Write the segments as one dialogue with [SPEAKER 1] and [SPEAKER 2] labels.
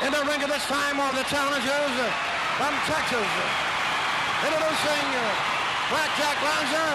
[SPEAKER 1] In the ring at this time are the challengers from Texas. Introducing Blackjack Lanza,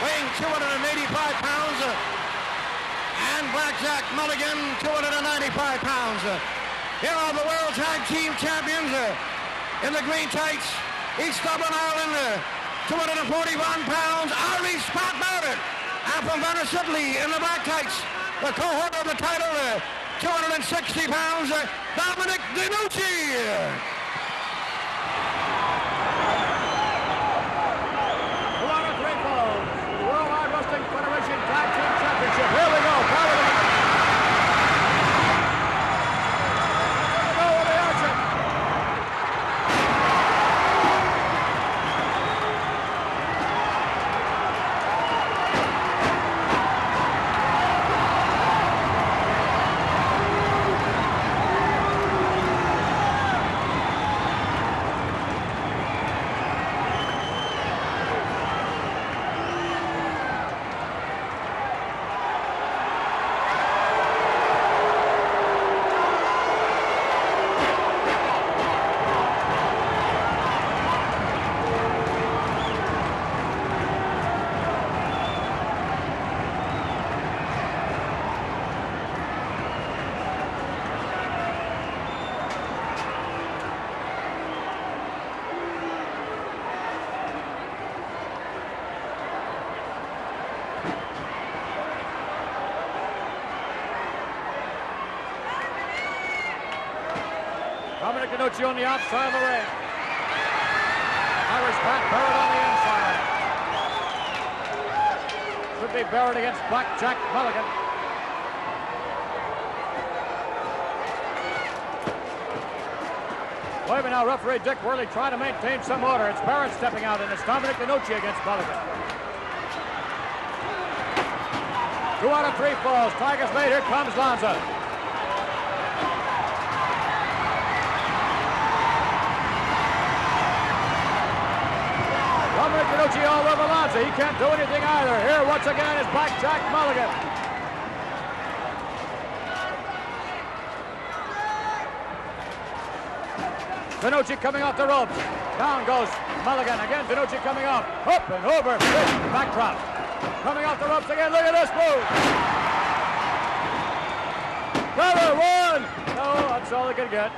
[SPEAKER 1] weighing 285 pounds, and Blackjack Mulligan, 295 pounds. Here are the World Tag Team Champions in the green tights, East Dublin, Ireland, 241 pounds, Irish Pat Barrett. And from Venice, Italy, in the black tights, the co-holder of the title, 260 pounds, Barrett Denucci.
[SPEAKER 2] World Wide Wrestling Federation Tag Team Championship. Here we go. Denucci on the outside of the ring. Irish Pat Barrett on the inside. Should be Barrett against Blackjack Mulligan. Wait a minute now, referee Dick Worley trying to maintain some order. It's Barrett stepping out, and it's Dominic Denucci against Mulligan. 2 out of 3 falls. Tigers made. Here comes Lanza. Dominic Denucci all over Lanza. He can't do anything either. Here once again is Blackjack Mulligan. Denucci coming off the ropes. Down goes Mulligan. Again, Denucci coming up. Up and over. Backdrop. Coming off the ropes again. Look at this move. Cover one. No, that's all they could get.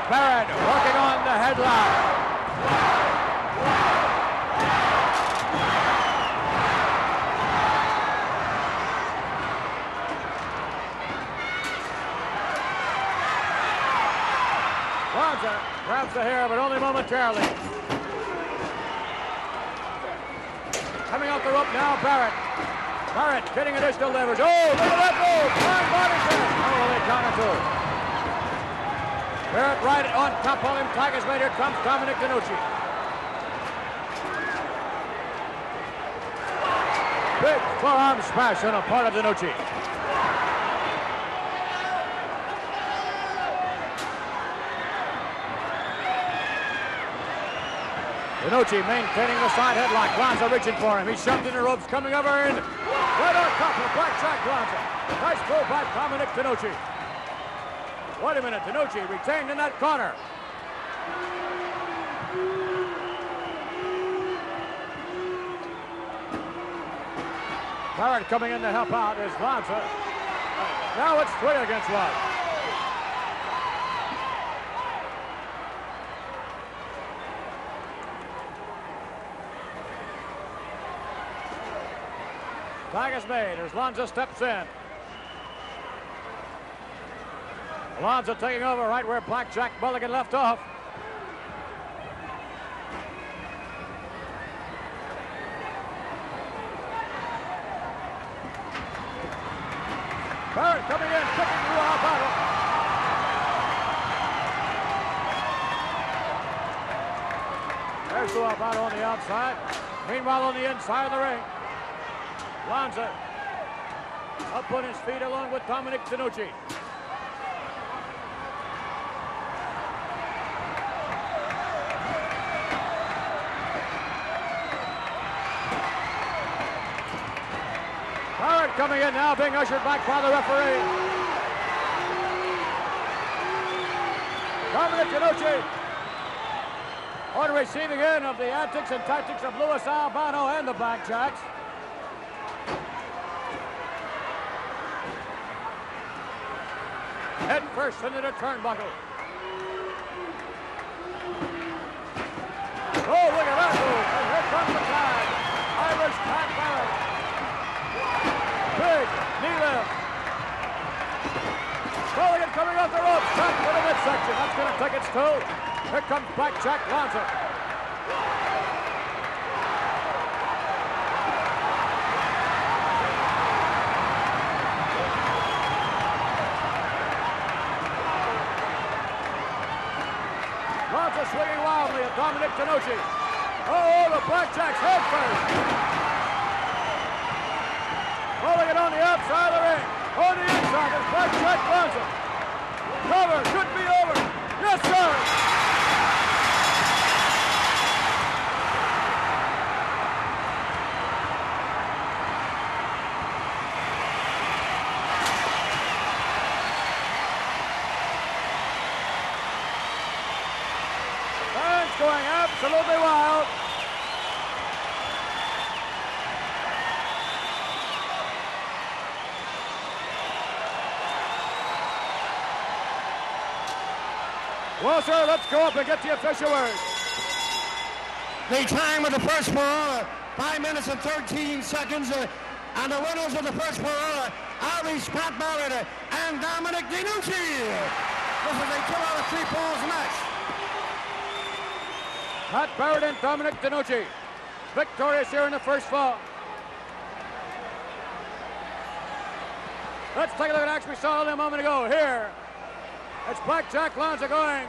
[SPEAKER 2] Barrett working on the headlock. Lanza grabs the hair, but only momentarily. Coming off the rope now, Barrett. Barrett getting additional leverage. Oh, look at that move! Flying body shot. Oh, they counter two. Barrett right on top of him. Tigers made. Here comes Dominic Denucci. Big forearm smash on a part of Denucci. Denucci maintaining the side headlock. Lanza reaching for him. He's shoved in the ropes, coming over and right on top of Blackjack Lanza. Nice move by Dominic Denucci. Wait a minute, Denucci retained in that corner. Barrett coming in to help out is Lanza. Now it's 3 against 1. Tag is made as Lanza steps in. Lanza taking over right where Blackjack Mulligan left off. Barrett coming in, kicking through our battle. There's Luabato on the outside. Meanwhile, on the inside of the ring, Lanza up on his feet along with Dominic Denucci. coming in now, being ushered back by the referee. Dominic Denucci on receiving end of the antics and tactics of Luis Albano and the Blackjacks. Head first into the turnbuckle. Oh, look at that move. And here comes the tag. Irish Pat Barrett. Big knee lift. Mulligan coming off the ropes. Shot to the midsection. That's going to take its toll. Here comes Blackjack Lanza. Lanza swinging wildly at Dominic Denucci. Oh, the Blackjacks head first. Mulligan on the outside of the ring. On the inside is Blackjack Lanza. Cover, could be over. Yes, sir. Fans going absolutely wild. Well, sir, let's go up and get the official word.
[SPEAKER 1] The time of the first brawl, 5 minutes and 13 seconds. And the winners of the first brawl, Irish Pat Barrett and Dominic Denucci. This is a 2 out of 3 falls match.
[SPEAKER 2] Pat Barrett and Dominic Denucci victorious here in the first fall. Let's take a look at action we saw only a moment ago. Here, it's Blackjack Lanza going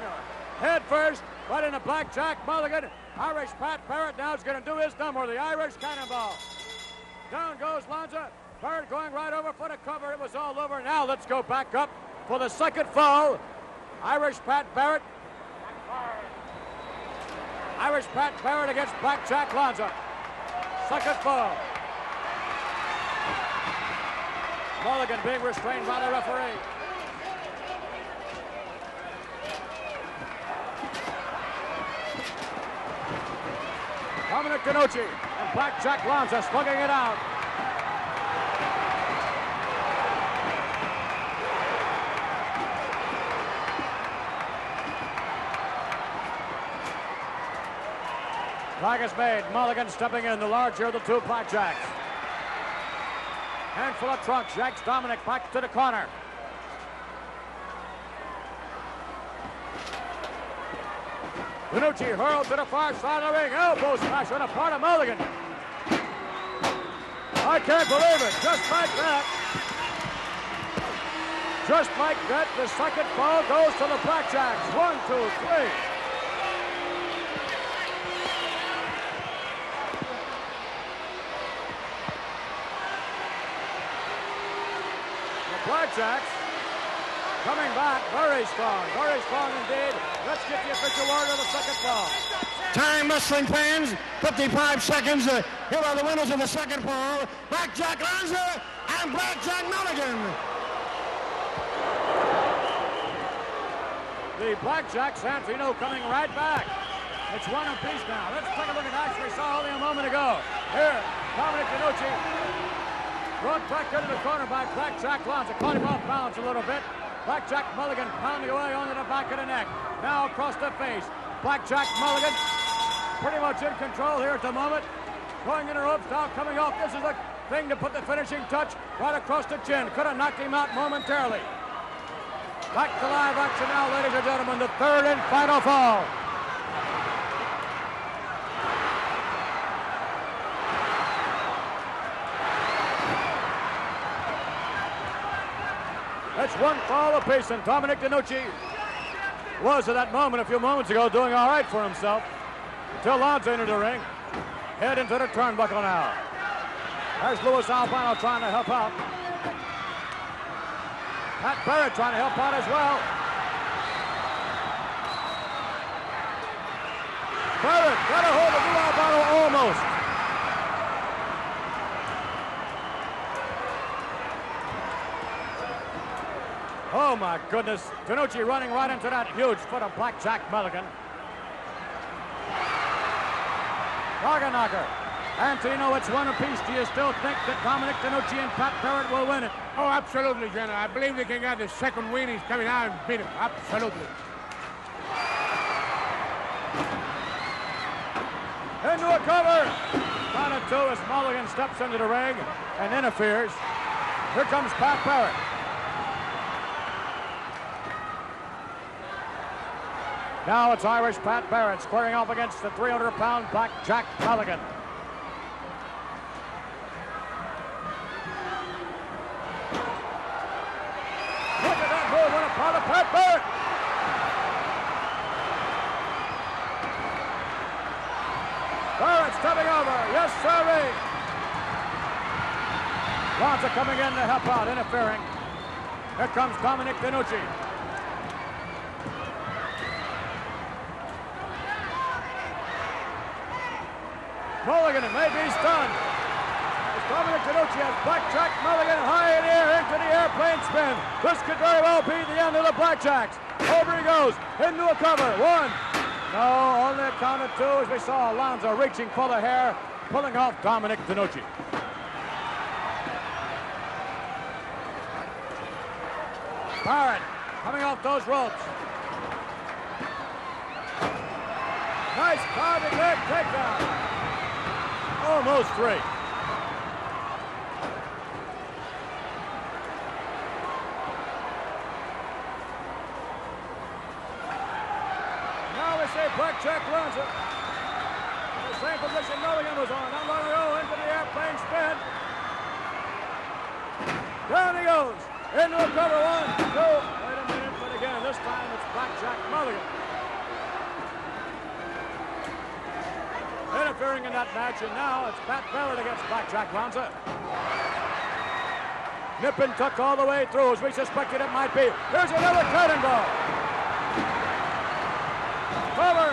[SPEAKER 2] head first, right into Blackjack Mulligan. Irish Pat Barrett now is going to do his number, the Irish Cannonball. Down goes Lanza. Barrett going right over for the cover. It was all over. Now let's go back up for the second fall. Irish Pat Barrett. Irish Pat Barrett against Blackjack Lanza. Second fall. Mulligan being restrained by the referee. Dominic Denucci and Blackjack Lanza slugging it out. Flag is made. Mulligan stepping in, the larger of the two Blackjacks. Handful of trunks, yanks Dominic back to the corner. Denucci hurled to the far side of the ring. Elbow smash on the part of Mulligan. I can't believe it. Just like that. Just like that, the second fall goes to the Blackjacks. 1, 2, 3. The Blackjacks coming back very strong indeed. Let's get the official word of the second fall.
[SPEAKER 1] Time, wrestling fans, 55 seconds. Here are the winners of the second fall, Blackjack Lanza and Blackjack Mulligan.
[SPEAKER 2] The Blackjacks, Santino coming right back. It's one apiece now. Let's take a look at action we saw only a moment ago. Here, Dominic Denucci brought back into the corner by Blackjack Lanza. Caught him off balance a little bit. Blackjack Mulligan pounding away onto the back of the neck. Now across the face. Blackjack Mulligan pretty much in control here at the moment. Going in the ropes now, coming off. This is the thing to put the finishing touch right across the chin. Could have knocked him out momentarily. Back to live action now, ladies and gentlemen. The third and final fall. That's one fall apiece, and Dominic Denucci was at that moment a few moments ago doing all right for himself until Lanza entered the ring. Head into the turnbuckle now. There's Luis Albano trying to help out. Pat Barrett trying to help out as well. Barrett got a hold of Luis Albano almost. Oh, my goodness. Denucci running right into that huge foot of Blackjack Mulligan. Target knocker. Antino, it's one apiece. Do you still think that Dominic Denucci and Pat Barrett will win it?
[SPEAKER 3] Oh, absolutely, General. I believe they can get the second win. He's coming out and beat him. Absolutely.
[SPEAKER 2] Into a cover. Count of two as Mulligan steps into the ring and interferes. Here comes Pat Barrett. Now it's Irish Pat Barrett squaring off against the 300-pound Blackjack Mulligan. Look at that move. What a part of Pat Barrett. Barrett stepping over. Yes, sirree. Lanza coming in to help out, interfering. Here comes Dominic Denucci. Mulligan may be stunned. As Dominic Denucci has Blackjack Mulligan high in the air into the airplane spin. This could very well be the end of the Blackjacks. Over he goes, into a cover. One. No, only a count of two as we saw Alonzo reaching for the hair, pulling off Dominic Denucci. Barrett coming off those ropes. Nice carving leg takedown. Almost three. Now we see Blackjack Lanza. The same position Mulligan was on. Not long ago into the airplane spin. Down he goes. Into a cover. One, two. Wait a minute, but again, this time it's Blackjack Mulligan. Interfering in that match, and now it's Pat Barrett against Blackjack Lanza. Nip and tuck all the way through, as we suspected it might be. Here's another cannonball. Cover.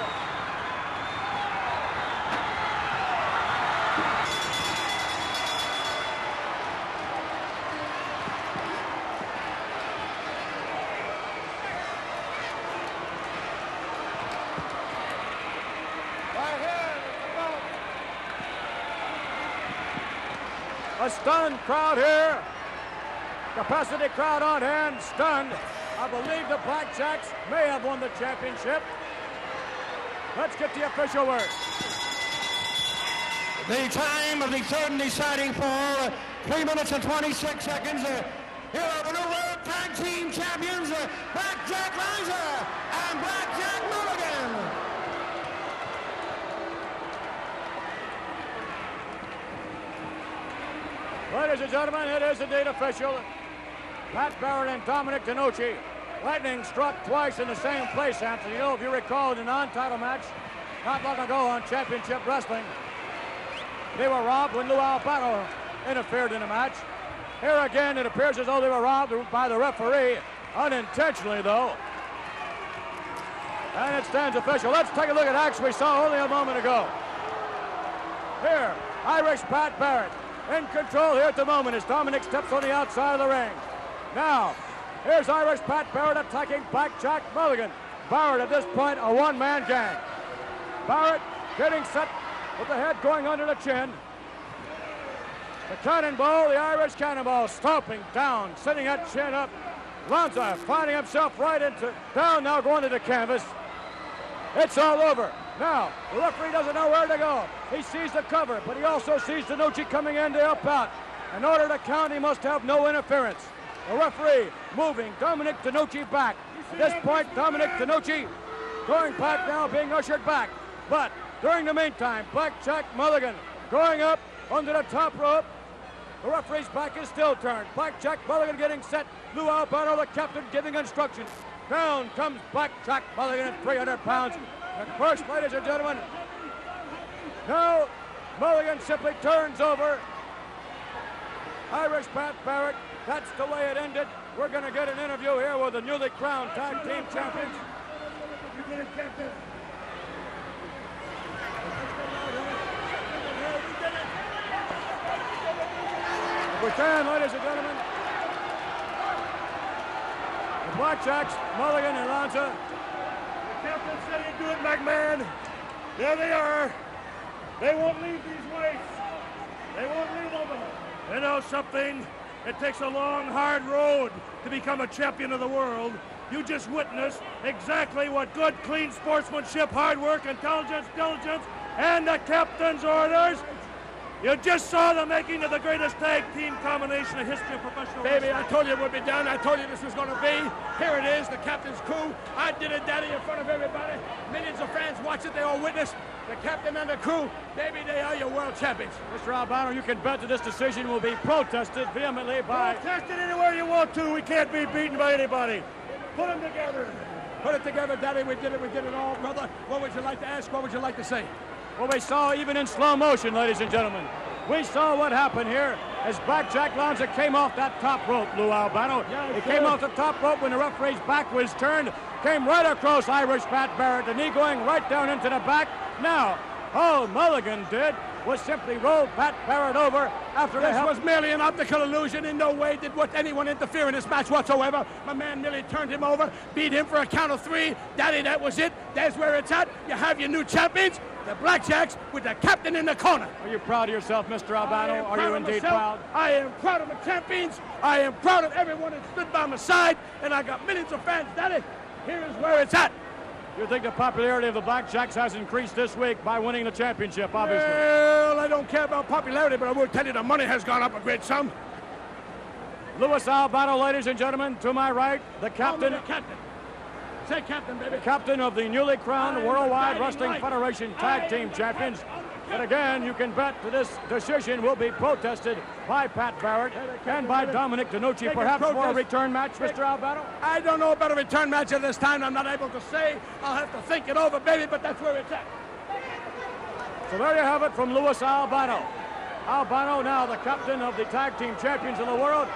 [SPEAKER 2] A stunned crowd here. Capacity crowd on hand, stunned. I believe the Blackjacks may have won the championship. Let's get the official word.
[SPEAKER 1] The time of the third and deciding fall, 3 minutes and 26 seconds. Here are the new World Tag Team Champions, Blackjack Lanza and Blackjack Mulligan.
[SPEAKER 2] Ladies and gentlemen, it is indeed official. Pat Barrett and Dominic Denucci. Lightning struck twice in the same place, Anthony. You know, if you recall, in the non-title match, not long ago on Championship Wrestling, they were robbed when Lou Albano interfered in the match. Here again, it appears as though they were robbed by the referee, unintentionally, though. And it stands official. Let's take a look at action we saw only a moment ago. Here, Irish Pat Barrett. In control here at the moment as Dominic steps on the outside of the ring. Now, here's Irish Pat Barrett attacking Blackjack Mulligan. Barrett at this point a one-man gang. Barrett getting set with the head going under the chin. The cannonball, the Irish cannonball, stomping down, sitting that chin up. Lanza finding himself right into, down now going to the canvas. It's all over. Now, the referee doesn't know where to go. He sees the cover, but he also sees Denucci coming in to help out. In order to count, he must have no interference. The referee moving Dominic Denucci back. At this point, Dominic Denucci going back now, being ushered back. But during the meantime, Blackjack Mulligan going up under the top rope. The referee's back is still turned. Blackjack Mulligan getting set. Lou Albano, the captain, giving instructions. Down comes Blackjack Mulligan at 300 pounds. And first, ladies and gentlemen, now Mulligan simply turns over Irish Pat Barrett. That's the way it ended. We're going to get an interview here with the newly crowned tag team champions. If we can, ladies and gentlemen. The Blackjacks, Mulligan, and Lanza.
[SPEAKER 4] The captain said he'd do it, McMahon. There they are. They won't leave these weights. They won't leave them. You know something? It takes a long, hard road to become a champion of the world. You just witnessed exactly what good, clean sportsmanship, hard work, intelligence, diligence, and the captain's orders. You just saw the making of the greatest tag team combination in history of professional wrestling.
[SPEAKER 3] Baby, I told you it would be done. I told you this was going to be. Here it is, the captain's coup. I did it, Daddy, in front of everybody. Millions of fans watch it. They all witness. The captain and the crew, baby, they are your world champions.
[SPEAKER 2] Mr. Albano, you can bet that this decision will be protested vehemently by...
[SPEAKER 4] Protest it anywhere you want to. We can't be beaten by anybody. Put them together.
[SPEAKER 3] Put it together, Daddy. We did it all, brother. What would you like to ask? What would you like to say?
[SPEAKER 2] Well, we saw even in slow motion, ladies and gentlemen. We saw what happened here as Blackjack Lanza came off that top rope, Lou Albano. He came off the top rope when the referee's back was turned, came right across Irish Pat Barrett, the knee going right down into the back. Now, all Mulligan did was simply roll Pat Barrett over after
[SPEAKER 3] this was merely an optical illusion. In no way did anyone interfere in this match whatsoever. My man merely turned him over, beat him for a count of 3. Daddy, that was it. That's where it's at. You have your new champions, the Blackjacks, with the captain in the corner.
[SPEAKER 2] Are you proud of yourself, Mr. Albano? Are you indeed proud?
[SPEAKER 3] I am proud of the champions. I am proud of everyone that stood by my side, and I got millions of fans. Daddy, here is where it's at.
[SPEAKER 2] You think the popularity of the Blackjacks has increased this week by winning the championship, obviously?
[SPEAKER 3] Well, I don't care about popularity, but I will tell you the money has gone up a great sum.
[SPEAKER 2] Louis Albano, ladies and gentlemen, to my right, the captain.
[SPEAKER 3] The captain. Say captain, baby.
[SPEAKER 2] The captain of the newly crowned Worldwide Wrestling Federation Tag Team Champions. But again, you can bet that this decision will be protested by Pat Barrett and by Dominic Denucci, perhaps for a return match, Mr. Albano?
[SPEAKER 3] I don't know about a return match at this time. I'm not able to say. I'll have to think it over, baby, but that's where it's at.
[SPEAKER 2] So there you have it from Louis Albano. Albano, now the captain of the Tag Team Champions of the world.